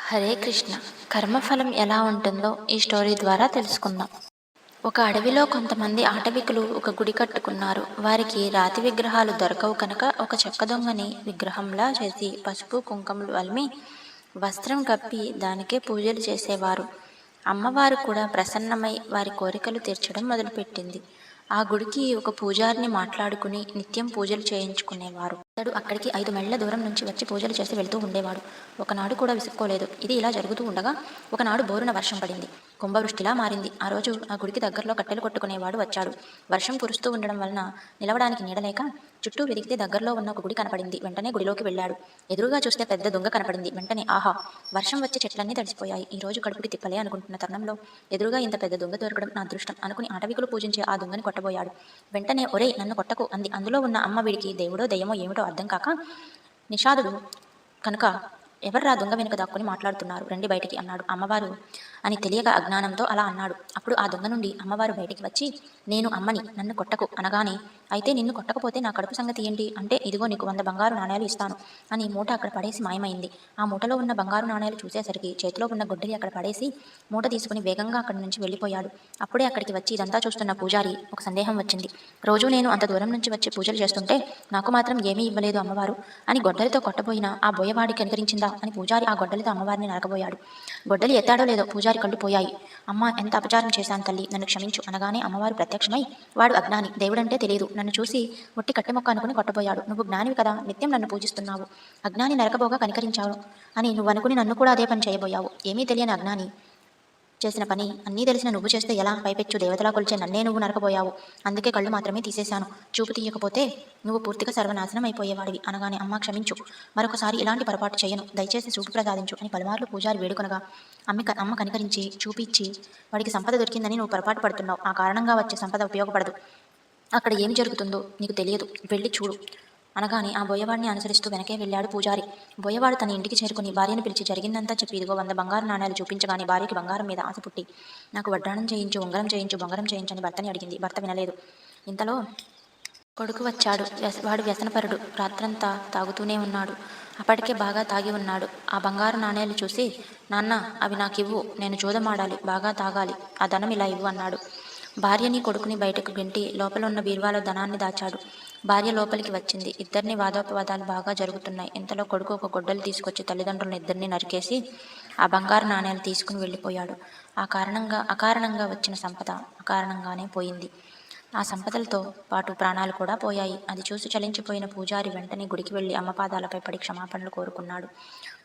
హరే కృష్ణ. కర్మఫలం ఎలా ఉంటుందో ఈ స్టోరీ ద్వారా తెలుసుకుందాం. ఒక అడవిలో కొంతమంది ఆటవికులు ఒక గుడి కట్టుకున్నారు. వారికి రాతి విగ్రహాలు దొరకవు కనుక ఒక చెక్క దొంగని విగ్రహంలా చేసి పసుపు కుంకుమలు అల్మి వస్త్రం కప్పి దానికే పూజలు చేసేవారు. అమ్మవారు కూడా ప్రసన్నమై వారి కోరికలు తీర్చడం మొదలుపెట్టింది. ఆ గుడికి ఒక పూజారిని మాట్లాడుకుని నిత్యం పూజలు చేయించుకునేవారు. అతడు అక్కడికి 5 మైళ్ళ దూరం నుంచి వచ్చి పూజలు చేసి వెళ్తూ ఉండేవాడు. ఒకనాడు కూడా విసుక్కోలేదు. ఇది ఇలా జరుగుతూ ఉండగా ఒకనాడు బోరున వర్షం పడింది. కుంభవృష్టిలా మారింది. ఆ రోజు ఆ గుడికి దగ్గరలో కట్టెలు కొట్టుకునేవాడు వచ్చాడు. వర్షం కురుస్తూ ఉండడం వలన నిలవడానికి నీడలేక చుట్టూ వెతికితే దగ్గరలో ఉన్న ఒక గుడి కనపడింది. వెంటనే గుడిలోకి వెళ్ళాడు. ఎదురుగా చూస్తే పెద్ద దొంగ కనపడింది. వెంటనే ఆహా, వర్షం వచ్చి చెట్లన్నీ తడిసిపోయాయి. ఈ రోజు కడుపుకి తిప్పలే అనుకుంటున్న తరుణంలో ఎదురుగా ఇంత పెద్ద దొంగ దొరకడం నా అదృష్టం అనుకుని ఆటవికులు పూజించే ఆ దొంగని కొట్టబోయాడు. వెంటనే ఒరేయ్, నన్ను కొట్టకు అంది. అందులో ఉన్న అమ్మ వీడికి దేవుడో దెయ్యమో ఏమిటో అర్థం కాక, నిషాదుడు కనుక ఎవర్రా దొంగ వెనుక దాక్కుని మాట్లాడుతున్నారు, రండి బయటికి అన్నాడు. అమ్మవారు అని తెలియక అజ్ఞానంతో అలా అన్నాడు. అప్పుడు ఆ దొంగ నుండి అమ్మవారు బయటికి వచ్చి, నేను అమ్మని, నన్ను కొట్టకు అనగానే, అయితే నిన్ను కొట్టకపోతే నా కడుపు సంగతి ఏంటి అంటే, ఇదిగో నీకు 100 బంగారు నాణేలు ఇస్తాను అని మూట అక్కడ పడేసి మాయమైంది. ఆ మూటలో ఉన్న బంగారు నాణేలు చూసేసరికి చేతిలో ఉన్న గొడ్డలి అక్కడ పడేసి మూట తీసుకుని వేగంగా అక్కడి నుంచి వెళ్ళిపోయాడు. అప్పుడే అక్కడికి వచ్చి ఇదంతా చూస్తున్న పూజారి ఒక సందేహం వచ్చింది. రోజు నేను అంత దూరం నుంచి వచ్చి పూజలు చేస్తుంటే నాకు మాత్రం ఏమీ ఇవ్వలేదు అమ్మవారు అని గొడ్డలితో కొట్టబోయిన ఆ బోయవాడికి కనికరించిందా అని పూజారి ఆ గొడ్డలితో అమ్మవారిని నరకబోయాడు. గొడ్డలి ఎత్తాడో లేదో పూజారి కళ్ళు పోయాయి. అమ్మ, ఎంత అపచారం చేశాను తల్లి, నన్ను క్షమించు అనగానే అమ్మవారు ప్రత్యక్షమై, వాడు అజ్ఞాని, దేవుడంటే తెలియదు, నన్ను చూసి ఒట్టి కట్టెమొక్క అనుకుని కొట్టబోయాడు. నువ్వు జ్ఞానివి కదా, నిత్యం నన్ను పూజిస్తున్నావు, అజ్ఞాని నరకబోగా కనికరించావు అని నువ్వు అనుకుని నన్ను కూడా అదే పని చేయబోయావు. ఏమీ తెలియని అజ్ఞాని చేసిన పని అన్నీ తెలిసిన నువ్వు చేస్తే ఎలా? పైపెచ్చు దేవతలా కొలిచే నన్నే నువ్వు నరకబోయావు. అందుకే కళ్ళు మాత్రమే తీసేశాను. చూపు తీయకపోతే నువ్వు పూర్తిగా సర్వనాశనం అయిపోయేవాడివి అనగానే, అమ్మ క్షమించు, మరొకసారి ఇలాంటి పొరపాటు చేయను, దయచేసి చూపు ప్రసాదించు అని పలుమార్లు పూజారి వేడుకొనగా అమ్మ కనికరించి చూపిచ్చి, వాడికి సంపద దొరికిందని నువ్వు పొరపాటు పడుతున్నావు, ఆ కారణంగా వచ్చే సంపద ఉపయోగపడదు, అక్కడ ఏమి జరుగుతుందో నీకు తెలియదు, వెళ్ళి చూడు అనగానే ఆ బోయవాడిని అనుసరిస్తూ వెనకే వెళ్ళాడు పూజారి. బోయవాడు తన ఇంటికి చేరుకుని భార్యను పిలిచి జరిగిందంతా చెప్పి ఇదిగో 100 బంగారు నాణేలు చూపించగానే భార్యకి బంగారం మీద ఆశ పుట్టి, నాకు వడ్డాణం చేయించు, ఉంగరం చేయించు, బొంగరం చేయించని భర్తని అడిగింది. భర్త వినలేదు. ఇంతలో కొడుకు వచ్చాడు. వాడు వ్యసనపరుడు. రాత్రంతా తాగుతూనే ఉన్నాడు. అప్పటికే బాగా తాగి ఉన్నాడు. ఆ బంగారు నాణేలు చూసి, నాన్న, అవి నాకివ్వు, నేను జూదమాడాలి, బాగా తాగాలి, ఆ ధనం ఇలా ఇవ్వు అన్నాడు. భార్యని కొడుకుని బయటకు గెంటి లోపల ఉన్న బీరువాలో ధనాన్ని దాచాడు. భార్య లోపలికి వచ్చింది. ఇద్దరిని వాదోపవాదాలు బాగా జరుగుతున్నాయి. ఇంతలో కొడుకు ఒక గొడ్డలు తీసుకొచ్చి తల్లిదండ్రులను ఇద్దరిని నరికేసి ఆ బంగారు నాణేలు తీసుకుని వెళ్ళిపోయాడు. అకారణంగా వచ్చిన సంపద అకారణంగానే పోయింది. ఆ సంపదలతో పాటు ప్రాణాలు కూడా పోయాయి. అది చూసి చలించిపోయిన పూజారి వెంటనే గుడికి వెళ్ళి అమ్మ పాదాలపై పడి క్షమాపణలు కోరుకున్నాడు.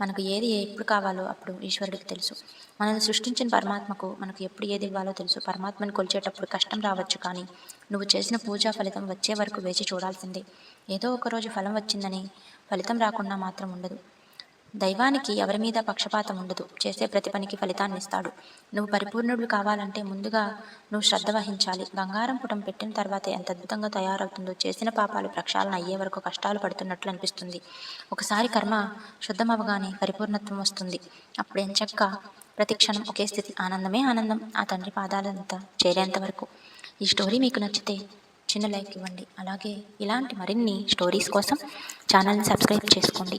మనకు ఏది ఎప్పుడు కావాలో అప్పుడు ఈశ్వరుడికి తెలుసు. మనల్ని సృష్టించిన పరమాత్మకు మనకు ఎప్పుడు ఏది ఇవ్వాలో తెలుసు. పరమాత్మను కొలిచేటప్పుడు కష్టం రావచ్చు, కానీ నువ్వు చేసిన పూజా ఫలితం వచ్చే వరకు వేచి చూడాల్సిందే. ఏదో ఒకరోజు ఫలం వచ్చిందని ఫలితం రాకుండా మాత్రం ఉండదు. దైవానికి ఎవరి మీద పక్షపాతం ఉండదు. చేసే ప్రతి పనికి ఫలితాన్ని ఇస్తాడు. నువ్వు పరిపూర్ణుడు కావాలంటే ముందుగా నువ్వు శ్రద్ధ వహించాలి. బంగారం పుటం పెట్టిన తర్వాత ఎంత అద్భుతంగా తయారవుతుందో, చేసిన పాపాలు ప్రక్షాళన అయ్యే వరకు కష్టాలు పడుతున్నట్లు అనిపిస్తుంది. ఒకసారి కర్మ శుద్ధమవగానే పరిపూర్ణత్వం వస్తుంది. అప్పుడు ఎంచక్క ప్రతి క్షణం ఒకే స్థితి, ఆనందమే ఆనందం. ఆ తండ్రి పాదాలంతా చేరేంత వరకు. ఈ స్టోరీ మీకు నచ్చితే చిన్న లైక్ ఇవ్వండి. అలాగే ఇలాంటి మరిన్ని స్టోరీస్ కోసం ఛానల్ని సబ్స్క్రైబ్ చేసుకోండి.